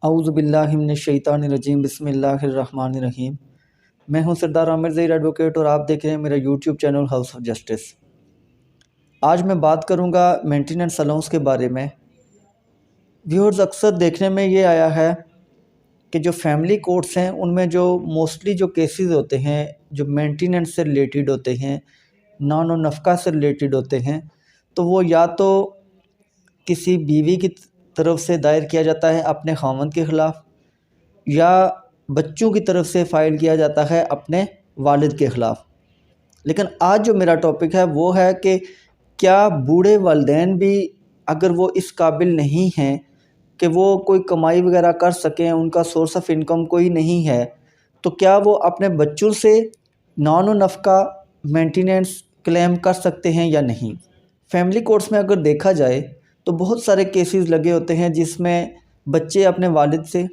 औज़ुबिल्लाहिमिनश्शैतानिर्रजीम बिस्मिल्लाहिर्रहमानिर्रहीम। मैं हूं सरदार आमिर ज़हीर एडवोकेट और आप देख रहे हैं मेरा YouTube channel house of justice. आज मैं बात करूंगा मेंटेनेंस अलाउंस के बारे में। व्यूअर्स, अक्सर देखने में ये आया है कि जो फैमिली कोर्ट्स हैं उनमें जो मोस्टली जो केसेस होते हैं जो मेंटेनेंस से रिलेटेड होते हैं, नान और नफ़का से रिलेटेड होते हैं, तो वो या तो किसी बीवी की तरफ से दायर किया जाता है अपने खामंद के ख़िलाफ़, या बच्चों की तरफ से फ़ाइल किया जाता है अपने वालिद के ख़िलाफ़। लेकिन आज जो मेरा टॉपिक है वो है कि क्या बूढ़े वालिदैन भी, अगर वो इस काबिल नहीं हैं कि वो कोई कमाई वगैरह कर सकें, उनका सोर्स ऑफ इनकम कोई नहीं है, तो क्या वो अपने बच्चों से नान व नफ़का मेंटेनेंस क्लेम कर सकते हैं या नहीं। फैमिली कोर्ट्स में अगर देखा जाए तो बहुत सारे केसेस लगे होते हैं जिसमें बच्चे अपने वालिद से,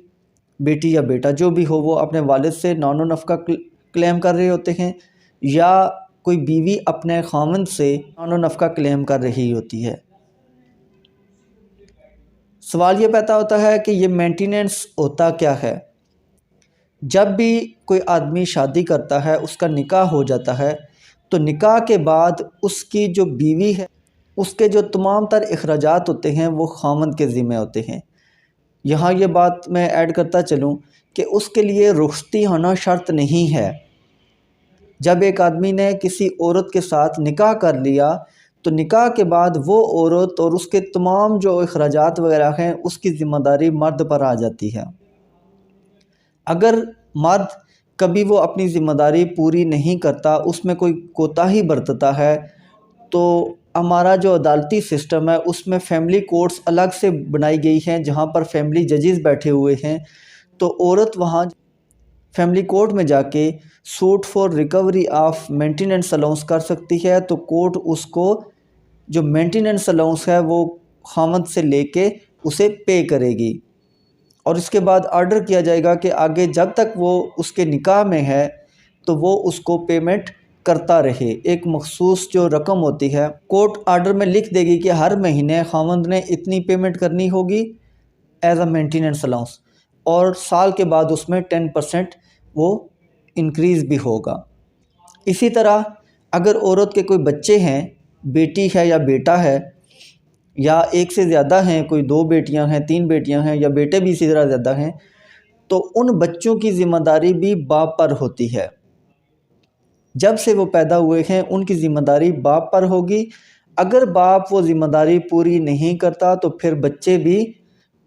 बेटी या बेटा जो भी हो, वो अपने वालिद से नान व नफ़का क्लेम कर रहे होते हैं, या कोई बीवी अपने खामंद से नान व नफ़का क्लेम कर रही होती है। सवाल ये पैदा होता है कि ये मेंटेनेंस होता क्या है। जब भी कोई आदमी शादी करता है, उसका निकाह हो जाता है, तो निकाह के बाद उसकी जो बीवी है उसके जो तमाम तर अखराजात होते हैं वो खामंद के ज़िम्मे होते हैं। यहाँ ये बात मैं ऐड करता चलूँ कि उसके लिए रुख़्सती होना शर्त नहीं है। जब एक आदमी ने किसी औरत के साथ निकाह कर लिया तो निकाह के बाद वो औरत और उसके तमाम जो अखराजात वगैरह हैं उसकी ज़िम्मेदारी मर्द पर आ जाती है। अगर मर्द कभी वो अपनी ज़िम्मेदारी पूरी नहीं करता, उसमें कोई कोताही बरतता है, तो हमारा जो अदालती सिस्टम है उसमें फ़ैमिली कोर्ट्स अलग से बनाई गई हैं जहाँ पर फैमिली जजेस बैठे हुए हैं। तो औरत वहाँ फैमिली कोर्ट में जाके suit for recovery of maintenance allowance कर सकती है। तो कोर्ट उसको जो मेंटेनेंस अलाउंस है वो खामद से लेके उसे पे करेगी, और इसके बाद ऑर्डर किया जाएगा कि आगे जब तक वो उसके निकाह में है तो वो उसको पेमेंट करता रहे। एक मखसूस जो रकम होती है कोर्ट आर्डर में लिख देगी कि हर महीने खामंद ने इतनी पेमेंट करनी होगी एज अ मेंटेनेंस अलाउंस, और साल के बाद उसमें 10% वो इंक्रीज़ भी होगा। इसी तरह अगर औरत के कोई बच्चे हैं, बेटी है या बेटा है, या एक से ज़्यादा हैं, कोई 2 बेटियां हैं, 3 बेटियां हैं, या बेटे भी इसी तरह ज़्यादा हैं, तो उन बच्चों की ज़िम्मेदारी भी बाप पर होती है। जब से वो पैदा हुए हैं उनकी ज़िम्मेदारी बाप पर होगी। अगर बाप वो ज़िम्मेदारी पूरी नहीं करता तो फिर बच्चे भी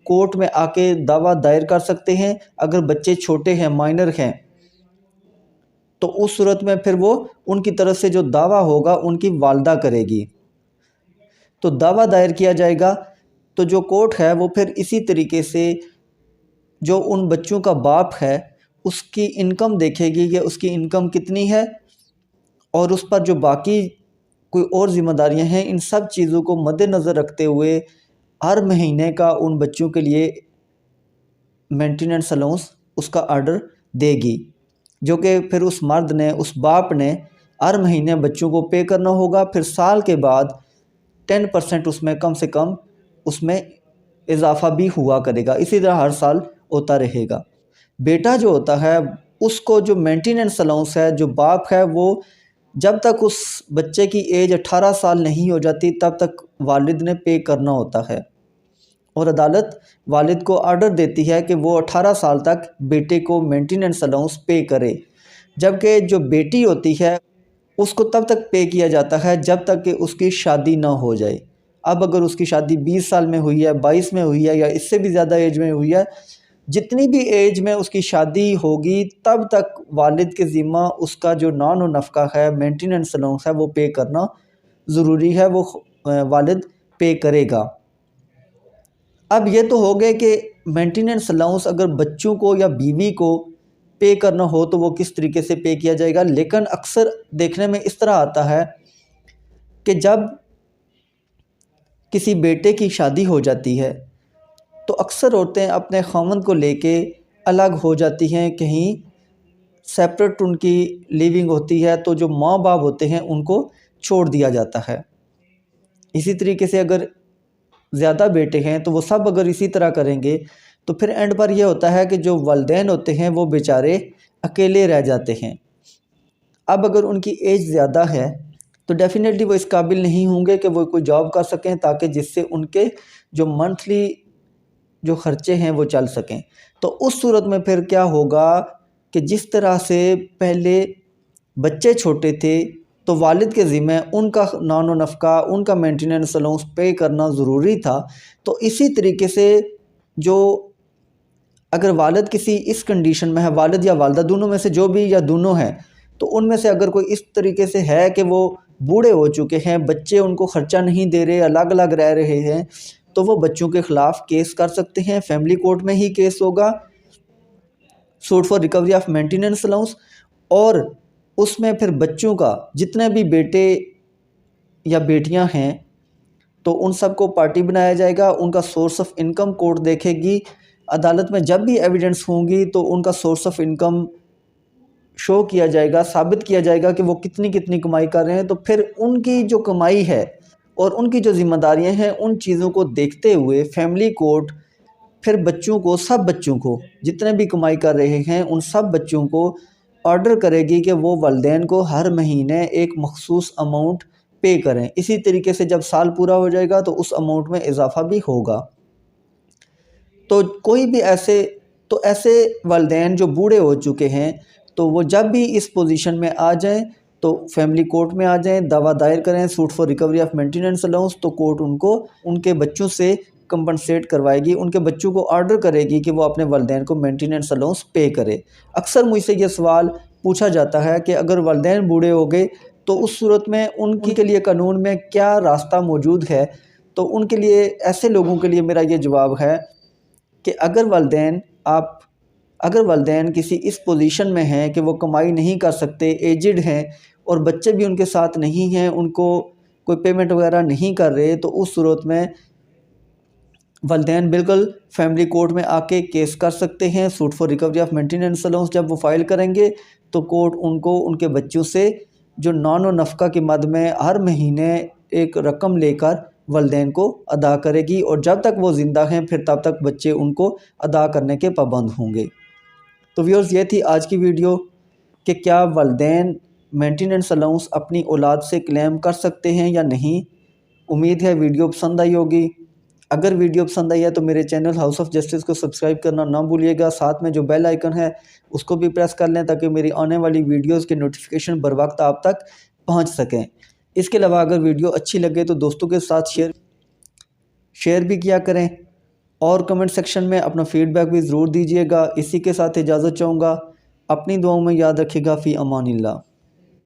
कोर्ट में आके दावा दायर कर सकते हैं। अगर बच्चे छोटे हैं, माइनर हैं, तो उस सूरत में फिर वो उनकी तरफ से जो दावा होगा उनकी वालदा करेगी, तो दावा दायर किया जाएगा। तो जो कोर्ट है वो फिर इसी तरीके से जो उन बच्चों का बाप है उसकी इनकम देखेगी कि उसकी इनकम कितनी है, और उस पर जो बाकी कोई और ज़िम्मेदारियां हैं, इन सब चीज़ों को मद्देनज़र रखते हुए हर महीने का उन बच्चों के लिए मेंटेनेंस अलाउंस उसका ऑर्डर देगी, जो कि फिर उस मर्द ने, उस बाप ने हर महीने बच्चों को पे करना होगा। फिर साल के बाद 10% उसमें कम से कम उसमें इजाफ़ा भी हुआ करेगा। इसी तरह हर साल होता रहेगा। बेटा जो होता है उसको जो मेंटेनेंस अलाउंस है, जो बाप है वो जब तक उस बच्चे की एज 18 साल नहीं हो जाती तब तक वालिद ने पे करना होता है, और अदालत वालिद को ऑर्डर देती है कि वो 18 साल तक बेटे को मेंटेनेंस अलाउंस पे करे। जबकि जो बेटी होती है उसको तब तक पे किया जाता है जब तक कि उसकी शादी ना हो जाए। अब अगर उसकी शादी 20 साल में हुई है, 22 में हुई है, या इससे भी ज़्यादा एज में हुई है, जितनी भी एज में उसकी शादी होगी तब तक वालिद के ज़िम्मा उसका जो नान व नफ़का है, मेंटेनेंस अलाउंस है, वो पे करना ज़रूरी है। वो वालिद पे करेगा। अब ये तो हो गए कि मेंटेनेंस अलाउंस अगर बच्चों को या बीवी को पे करना हो तो वो किस तरीके से पे किया जाएगा। लेकिन अक्सर देखने में इस तरह आता है कि जब किसी बेटे की शादी हो जाती है तो अक्सर औरतें अपने खामंद को लेके अलग हो जाती हैं, कहीं सेपरेट उनकी लिविंग होती है, तो जो माँ बाप होते हैं उनको छोड़ दिया जाता है। इसी तरीके से अगर ज़्यादा बेटे हैं तो वो सब अगर इसी तरह करेंगे तो फिर एंड पर यह होता है कि जो वालिदैन होते हैं वो बेचारे अकेले रह जाते हैं। अब अगर उनकी एज ज़्यादा है तो डेफ़िनेटली वो इस काबिल नहीं होंगे कि वो कोई जॉब कर सकें, ताकि जिससे उनके जो मंथली जो ख़र्चे हैं वो चल सकें। तो उस सूरत में फिर क्या होगा कि जिस तरह से पहले बच्चे छोटे थे तो वालिद के ज़िम्मे उनका नानो नफ़का, उनका मेंटेनेंस अलाउंस पे करना ज़रूरी था। तो इसी तरीके से जो अगर वालिद किसी इस कंडीशन में है, वालिद या वालिदा दोनों में से जो भी या दोनों हैं, तो उनमें से अगर कोई इस तरीके से है कि वो बूढ़े हो चुके हैं, बच्चे उनको ख़र्चा नहीं दे रहे, अलग अलग रह रहे हैं, तो वो बच्चों के ख़िलाफ़ केस कर सकते हैं। फैमिली कोर्ट में ही केस होगा, suit for recovery of maintenance allowance. और उसमें फिर बच्चों का जितने भी बेटे या बेटियां हैं तो उन सब को पार्टी बनाया जाएगा। उनका सोर्स ऑफ इनकम कोर्ट देखेगी। अदालत में जब भी एविडेंस होंगी तो उनका सोर्स ऑफ इनकम शो किया जाएगा, साबित किया जाएगा कि वो कितनी कितनी कमाई कर रहे हैं। तो फिर उनकी जो कमाई है और उनकी जो ज़िम्मेदारियां हैं, उन चीज़ों को देखते हुए फैमिली कोर्ट फिर बच्चों को, सब बच्चों को, जितने भी कमाई कर रहे हैं उन सब बच्चों को ऑर्डर करेगी कि वो वालिदैन को हर महीने एक मखसूस अमाउंट पे करें। इसी तरीके से जब साल पूरा हो जाएगा तो उस अमाउंट में इजाफ़ा भी होगा। तो कोई भी ऐसे वालिदैन जो बूढ़े हो चुके हैं तो वो जब भी इस पोजीशन में आ जाएं तो फैमिली कोर्ट में आ जाएं, दावा दायर करें suit for recovery of maintenance allowance. तो कोर्ट उनको उनके बच्चों से कंपनसेट करवाएगी, उनके बच्चों को ऑर्डर करेगी कि वो अपने वालिदैन को मेंटेनेंस अलाउंस पे करे। अक्सर मुझसे ये सवाल पूछा जाता है कि अगर वालिदैन बूढ़े हो गए तो उस सूरत में उनके लिए कानून में क्या रास्ता मौजूद है। तो उनके लिए, ऐसे लोगों के लिए मेरा ये जवाब है कि अगर वालिदैन किसी इस पोजीशन में हैं कि वो कमाई नहीं कर सकते, एजिड हैं और बच्चे भी उनके साथ नहीं हैं, उनको कोई पेमेंट वगैरह नहीं कर रहे, तो उस सूरत में वालिदैन बिल्कुल फैमिली कोर्ट में आके केस कर सकते हैं suit for recovery of maintenance allowance. जब वो फाइल करेंगे तो कोर्ट उनको उनके बच्चों से जो नानो नफ़का की मद में हर महीने एक रकम लेकर वालिदैन को अदा करेगी, और जब तक वो ज़िंदा हैं फिर तब तक बच्चे उनको अदा करने के पाबंद होंगे। तो व्यूअर्स, ये थी आज की वीडियो कि क्या वालिदैन मेंटेनेंस अलाउंस अपनी औलाद से क्लेम कर सकते हैं या नहीं। उम्मीद है वीडियो पसंद आई होगी। अगर वीडियो पसंद आई है तो मेरे चैनल हाउस ऑफ जस्टिस को सब्सक्राइब करना ना भूलिएगा। साथ में जो बेल आइकन है उसको भी प्रेस कर लें ताकि मेरी आने वाली वीडियोज़ के नोटिफिकेशन बर वक्त आप तक पहुँच सकें। इसके अलावा अगर वीडियो अच्छी लगे तो दोस्तों के साथ शेयर भी किया करें, और कमेंट सेक्शन में अपना फ़ीडबैक भी ज़रूर दीजिएगा। इसी के साथ इजाज़त चाहूँगा। अपनी दुआओं में याद रखिएगा। फ़ी अमानिल्लाह।